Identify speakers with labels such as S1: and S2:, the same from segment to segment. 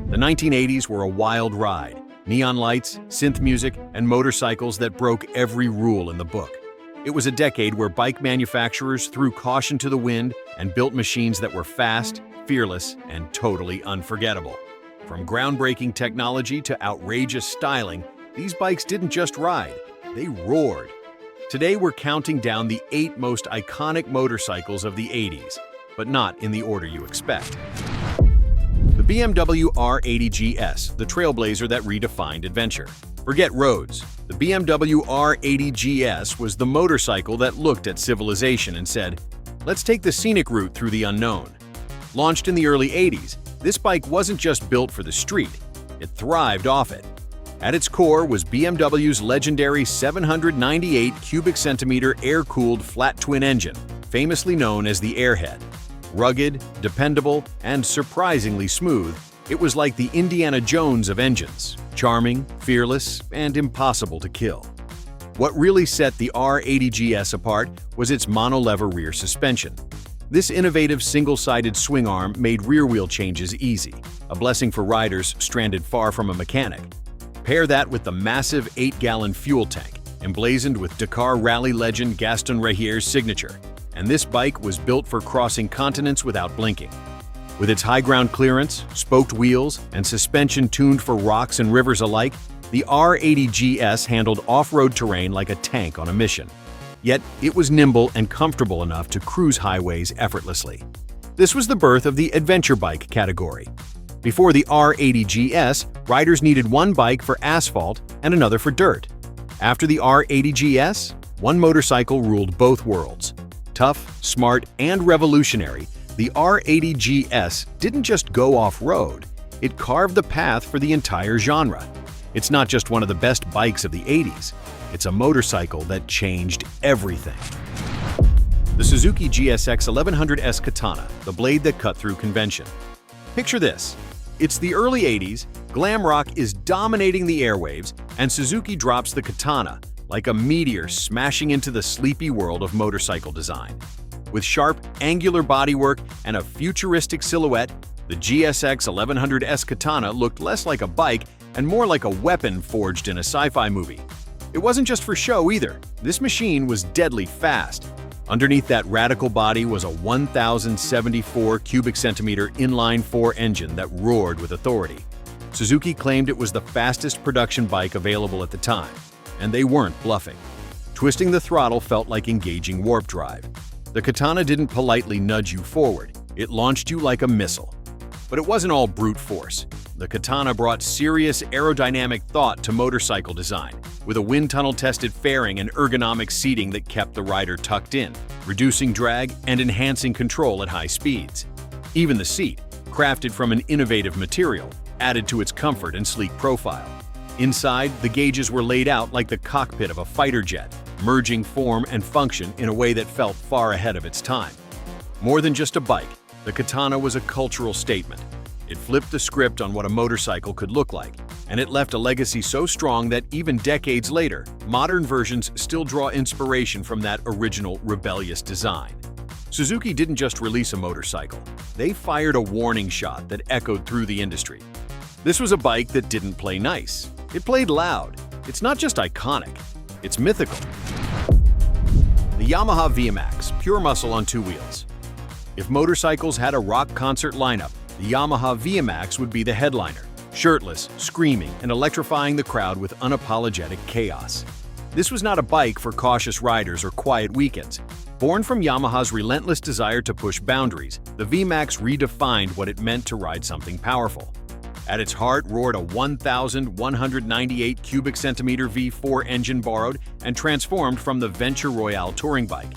S1: The 1980s were a wild ride. Neon lights, synth music, and motorcycles that broke every rule in the book. It was a decade where bike manufacturers threw caution to the wind and built machines that were fast, fearless, and totally unforgettable. From groundbreaking technology to outrageous styling, these bikes didn't just ride, they roared. Today we're counting down the 8 most iconic motorcycles of the 80s, but not in the order you expect. The BMW R80 GS, the trailblazer that redefined adventure. Forget roads. The BMW R80 GS was the motorcycle that looked at civilization and said, "Let's take the scenic route through the unknown." Launched in the early 80s, this bike wasn't just built for the street, it thrived off it. At its core was BMW's legendary 798 cubic centimeter air-cooled flat twin engine, famously known as the Airhead. Rugged, dependable, and surprisingly smooth, it was like the Indiana Jones of engines, charming, fearless, and impossible to kill. What really set the R80 GS apart was its monolever rear suspension. This innovative single-sided swing arm made rear-wheel changes easy, a blessing for riders stranded far from a mechanic. Pair that with the massive 8-gallon fuel tank, emblazoned with Dakar rally legend Gaston Rehier's signature, and this bike was built for crossing continents without blinking. With its high ground clearance, spoked wheels, and suspension tuned for rocks and rivers alike, the R80 GS handled off-road terrain like a tank on a mission. Yet, it was nimble and comfortable enough to cruise highways effortlessly. This was the birth of the adventure bike category. Before the R80 GS, riders needed one bike for asphalt and another for dirt. After the R80 GS, one motorcycle ruled both worlds. Tough, smart, and revolutionary, the R80 GS didn't just go off-road, it carved the path for the entire genre. It's not just one of the best bikes of the 80s, it's a motorcycle that changed everything. The Suzuki GSX 1100S Katana, the blade that cut through convention. Picture this. It's the early 80s, glam rock is dominating the airwaves, and Suzuki drops the Katana, like a meteor smashing into the sleepy world of motorcycle design. With sharp, angular bodywork and a futuristic silhouette, the GSX 1100S Katana looked less like a bike and more like a weapon forged in a sci-fi movie. It wasn't just for show either. This machine was deadly fast. Underneath that radical body was a 1,074 cubic centimeter inline-4 engine that roared with authority. Suzuki claimed it was the fastest production bike available at the time, and they weren't bluffing. Twisting the throttle felt like engaging warp drive. The Katana didn't politely nudge you forward, it launched you like a missile. But it wasn't all brute force. The Katana brought serious aerodynamic thought to motorcycle design, with a wind tunnel-tested fairing and ergonomic seating that kept the rider tucked in, reducing drag and enhancing control at high speeds. Even the seat, crafted from an innovative material, added to its comfort and sleek profile. Inside, the gauges were laid out like the cockpit of a fighter jet, merging form and function in a way that felt far ahead of its time. More than just a bike, the Katana was a cultural statement. It flipped the script on what a motorcycle could look like, and it left a legacy so strong that even decades later, modern versions still draw inspiration from that original rebellious design. Suzuki didn't just release a motorcycle, they fired a warning shot that echoed through the industry. This was a bike that didn't play nice. It played loud. It's not just iconic, it's mythical. The Yamaha VMAX, pure muscle on 2 wheels. If motorcycles had a rock concert lineup, the Yamaha VMAX would be the headliner, shirtless, screaming, and electrifying the crowd with unapologetic chaos. This was not a bike for cautious riders or quiet weekends. Born from Yamaha's relentless desire to push boundaries, the VMAX redefined what it meant to ride something powerful. At its heart roared a 1,198 cubic centimeter V4 engine borrowed and transformed from the Venture Royale touring bike.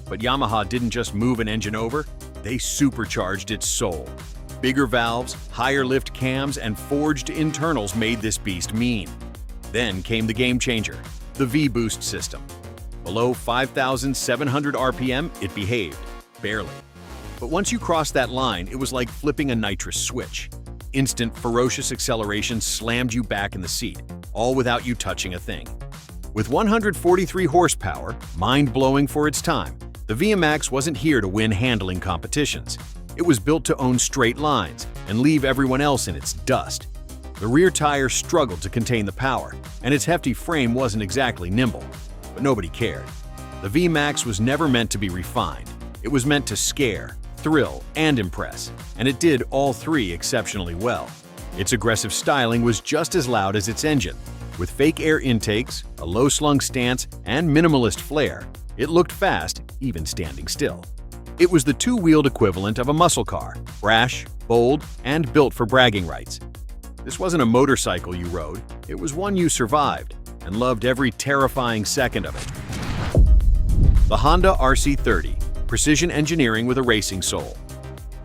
S1: But Yamaha didn't just move an engine over, they supercharged its soul. Bigger valves, higher lift cams, and forged internals made this beast mean. Then came the game changer, the V-Boost system. Below 5,700 RPM, it behaved, barely. But once you crossed that line, it was like flipping a nitrous switch. Instant, ferocious acceleration slammed you back in the seat, all without you touching a thing. With 143 horsepower, mind-blowing for its time, the VMAX wasn't here to win handling competitions. It was built to own straight lines and leave everyone else in its dust. The rear tire struggled to contain the power, and its hefty frame wasn't exactly nimble, but nobody cared. The V-Max was never meant to be refined. It was meant to scare, thrill, and impress, and it did all three exceptionally well. Its aggressive styling was just as loud as its engine. With fake air intakes, a low-slung stance, and minimalist flair, it looked fast, even standing still. It was the two-wheeled equivalent of a muscle car, brash, bold, and built for bragging rights. This wasn't a motorcycle you rode, it was one you survived, and loved every terrifying second of it. The Honda RC30, precision engineering with a racing soul.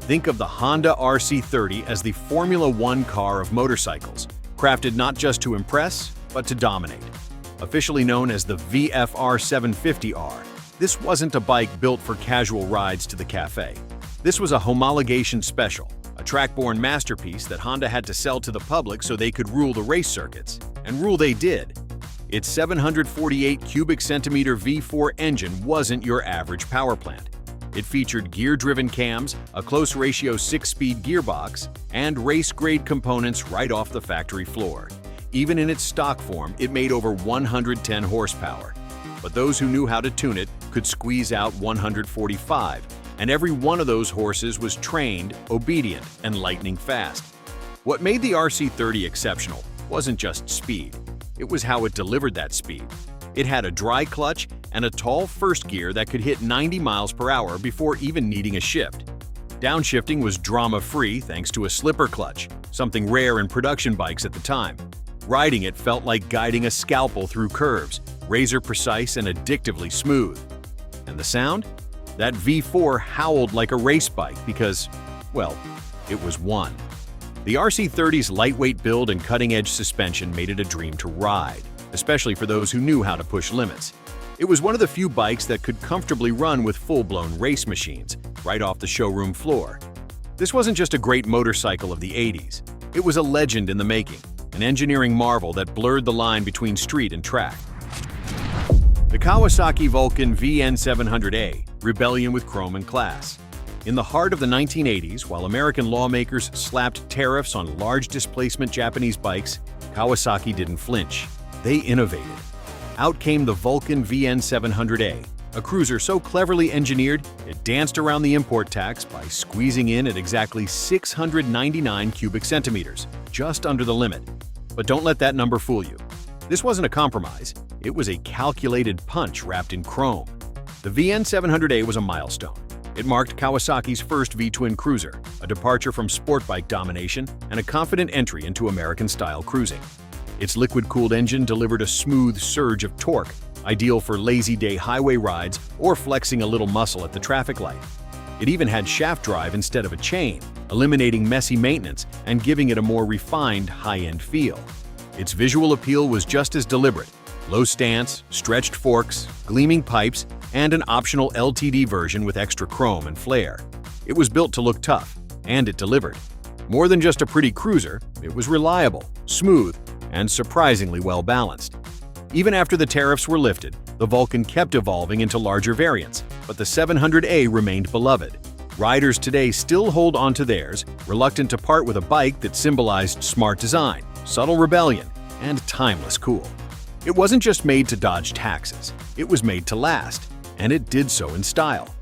S1: Think of the Honda RC30 as the Formula One car of motorcycles, crafted not just to impress, but to dominate. Officially known as the VFR 750R, this wasn't a bike built for casual rides to the cafe. This was a homologation special, a track-borne masterpiece that Honda had to sell to the public so they could rule the race circuits. And rule they did. Its 748 cubic centimeter V4 engine wasn't your average power plant. It featured gear-driven cams, a close-ratio 6-speed gearbox, and race-grade components right off the factory floor. Even in its stock form, it made over 110 horsepower. But those who knew how to tune it could squeeze out 145, and every one of those horses was trained, obedient, and lightning fast. What made the RC30 exceptional wasn't just speed. It was how it delivered that speed. It had a dry clutch and a tall first gear that could hit 90 miles per hour before even needing a shift. Downshifting was drama-free thanks to a slipper clutch, something rare in production bikes at the time. Riding it felt like guiding a scalpel through curves, razor-precise and addictively smooth. And the sound? That V4 howled like a race bike because, well, it was one. The RC30's lightweight build and cutting-edge suspension made it a dream to ride, especially for those who knew how to push limits. It was one of the few bikes that could comfortably run with full-blown race machines, right off the showroom floor. This wasn't just a great motorcycle of the 80s. It was a legend in the making, an engineering marvel that blurred the line between street and track. The Kawasaki Vulcan VN700A, rebellion with chrome and class. In the heart of the 1980s, while American lawmakers slapped tariffs on large displacement Japanese bikes, Kawasaki didn't flinch. They innovated. Out came the Vulcan VN700A, a cruiser so cleverly engineered it danced around the import tax by squeezing in at exactly 699 cubic centimeters, just under the limit. But don't let that number fool you. This wasn't a compromise, it was a calculated punch wrapped in chrome. The VN700A was a milestone. It marked Kawasaki's first V-twin cruiser, a departure from sport bike domination and a confident entry into American-style cruising. Its liquid-cooled engine delivered a smooth surge of torque, ideal for lazy-day highway rides or flexing a little muscle at the traffic light. It even had shaft drive instead of a chain, eliminating messy maintenance and giving it a more refined, high-end feel. Its visual appeal was just as deliberate: low stance, stretched forks, gleaming pipes, and an optional LTD version with extra chrome and flair. It was built to look tough, and it delivered. More than just a pretty cruiser, it was reliable, smooth, and surprisingly well-balanced. Even after the tariffs were lifted, the Vulcan kept evolving into larger variants, but the 700A remained beloved. Riders today still hold onto theirs, reluctant to part with a bike that symbolized smart design, subtle rebellion, and timeless cool. It wasn't just made to dodge taxes, it was made to last, and it did so in style.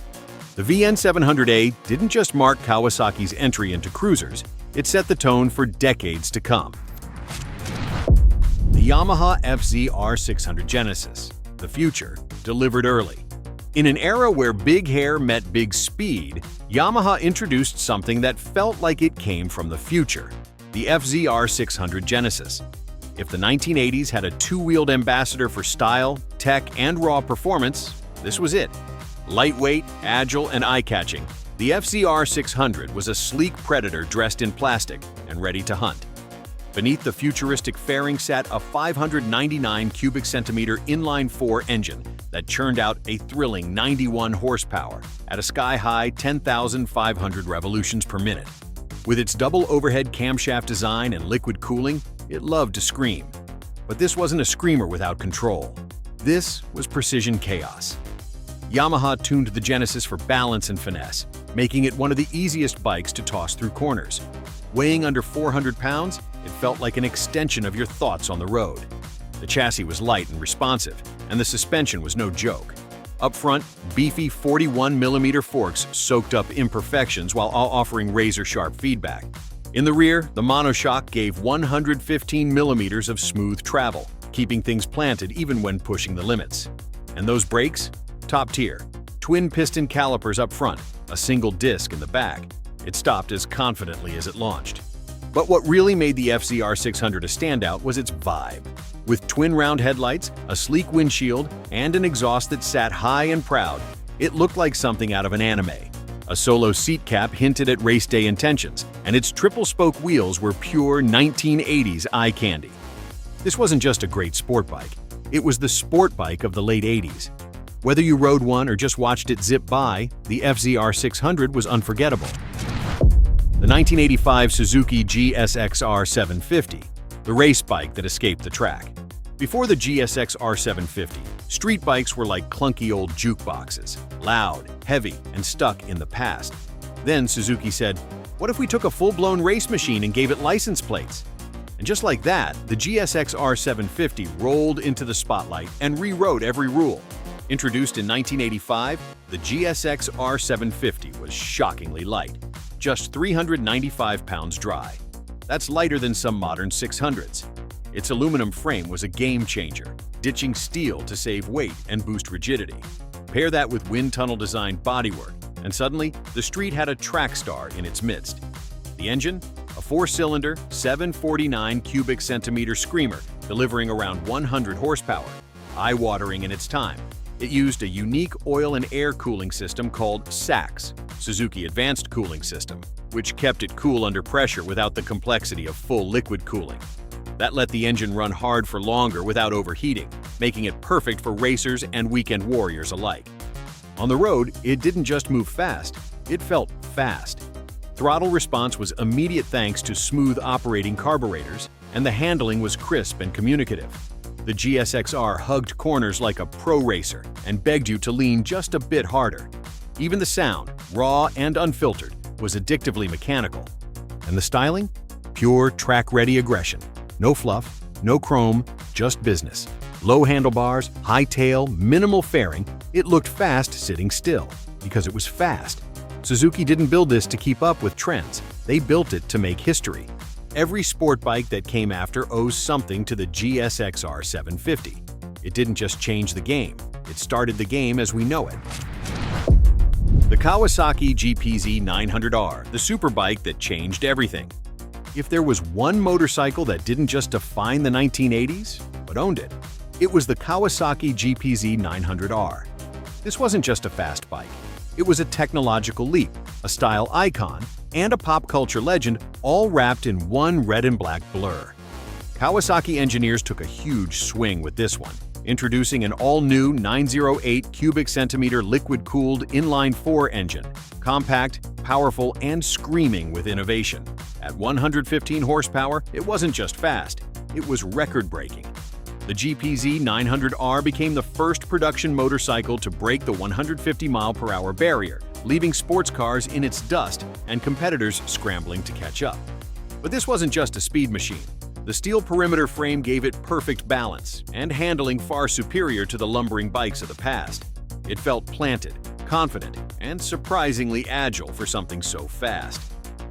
S1: The VN700A didn't just mark Kawasaki's entry into cruisers, it set the tone for decades to come. The Yamaha FZR600 Genesis, the future, delivered early. In an era where big hair met big speed, Yamaha introduced something that felt like it came from the future: the FZR600 Genesis. If the 1980s had a two-wheeled ambassador for style, tech, and raw performance, this was it. Lightweight, agile, and eye-catching, the FZR600 was a sleek predator dressed in plastic and ready to hunt. Beneath the futuristic fairing sat a 599 cubic centimeter inline-4 engine that churned out a thrilling 91 horsepower at a sky-high 10,500 revolutions per minute. With its double overhead camshaft design and liquid cooling, it loved to scream. But this wasn't a screamer without control. This was precision chaos. Yamaha tuned the Genesis for balance and finesse, making it one of the easiest bikes to toss through corners. Weighing under 400 pounds, it felt like an extension of your thoughts on the road. The chassis was light and responsive, and the suspension was no joke. Up front, beefy 41mm forks soaked up imperfections while offering razor-sharp feedback. In the rear, the monoshock gave 115mm of smooth travel, keeping things planted even when pushing the limits. And those brakes? Top tier. Twin-piston calipers up front, a single disc in the back. It stopped as confidently as it launched. But what really made the FZR600 a standout was its vibe. With twin round headlights, a sleek windshield, and an exhaust that sat high and proud, it looked like something out of an anime. A solo seat cap hinted at race day intentions, and its triple-spoke wheels were pure 1980s eye candy. This wasn't just a great sport bike, it was the sport bike of the late 80s. Whether you rode one or just watched it zip by, the FZR600 was unforgettable. The 1985 Suzuki GSX-R 750, the race bike that escaped the track. Before the GSX-R 750, street bikes were like clunky old jukeboxes, loud, heavy, and stuck in the past. Then Suzuki said, "What if we took a full-blown race machine and gave it license plates?" And just like that, the GSX-R 750 rolled into the spotlight and rewrote every rule. Introduced in 1985, the GSX-R 750 was shockingly light, just 395 pounds dry. That's lighter than some modern 600s. Its aluminum frame was a game-changer, ditching steel to save weight and boost rigidity. Pair that with wind tunnel-designed bodywork, and suddenly, the street had a track star in its midst. The engine? A four-cylinder, 749 cubic centimeter screamer, delivering around 100 horsepower, eye-watering in its time. It used a unique oil and air cooling system called SACS, Suzuki Advanced Cooling System, which kept it cool under pressure without the complexity of full liquid cooling. That let the engine run hard for longer without overheating, making it perfect for racers and weekend warriors alike. On the road, it didn't just move fast, it felt fast. Throttle response was immediate thanks to smooth operating carburetors, and the handling was crisp and communicative. The GSX-R hugged corners like a pro racer and begged you to lean just a bit harder. Even the sound, raw and unfiltered, was addictively mechanical. And the styling? Pure track-ready aggression. No fluff, no chrome, just business. Low handlebars, high tail, minimal fairing. It looked fast sitting still, because it was fast. Suzuki didn't build this to keep up with trends. They built it to make history. Every sport bike that came after owes something to the GSX-R 750. It didn't just change the game, it started the game as we know it. The Kawasaki GPZ 900R, the superbike that changed everything. If there was one motorcycle that didn't just define the 1980s, but owned it, it was the Kawasaki GPZ 900R. This wasn't just a fast bike. It was a technological leap, a style icon, and a pop culture legend, all wrapped in one red and black blur. Kawasaki engineers took a huge swing with this one, introducing an all-new 908 cubic centimeter liquid-cooled inline-4 engine, compact, powerful, and screaming with innovation. At 115 horsepower, it wasn't just fast, it was record-breaking. The GPZ 900R became the first production motorcycle to break the 150-mile-per-hour barrier, leaving sports cars in its dust and competitors scrambling to catch up. But this wasn't just a speed machine. The steel perimeter frame gave it perfect balance and handling far superior to the lumbering bikes of the past. It felt planted, confident, and surprisingly agile for something so fast.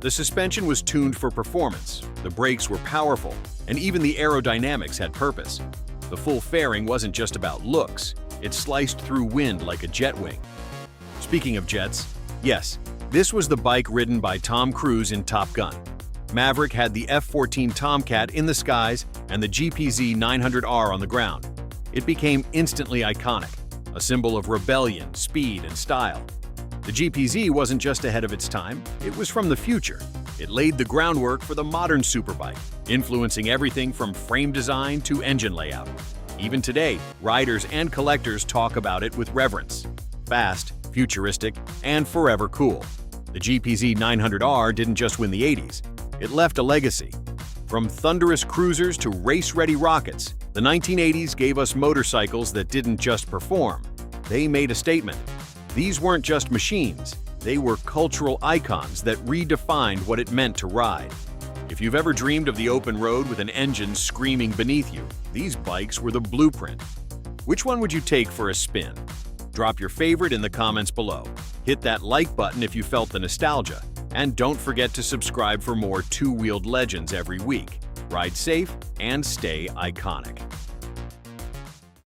S1: The suspension was tuned for performance, the brakes were powerful, and even the aerodynamics had purpose. The full fairing wasn't just about looks, it sliced through wind like a jet wing. Speaking of jets, yes, this was the bike ridden by Tom Cruise in Top Gun. Maverick had the F-14 Tomcat in the skies and the GPZ 900R on the ground. It became instantly iconic, a symbol of rebellion, speed, and style. The GPZ wasn't just ahead of its time, it was from the future. It laid the groundwork for the modern superbike, influencing everything from frame design to engine layout. Even today, riders and collectors talk about it with reverence. Fast, futuristic, and forever cool. The GPZ 900R didn't just win the 80s, it left a legacy. From thunderous cruisers to race-ready rockets, the 1980s gave us motorcycles that didn't just perform, they made a statement. These weren't just machines, They were cultural icons that redefined what it meant to ride. If you've ever dreamed of the open road with an engine screaming beneath you, these bikes were the blueprint. Which one would you take for a spin? Drop your favorite in the comments below. Hit that like button if you felt the nostalgia. And don't forget to subscribe for more two-wheeled legends every week. Ride safe and stay iconic.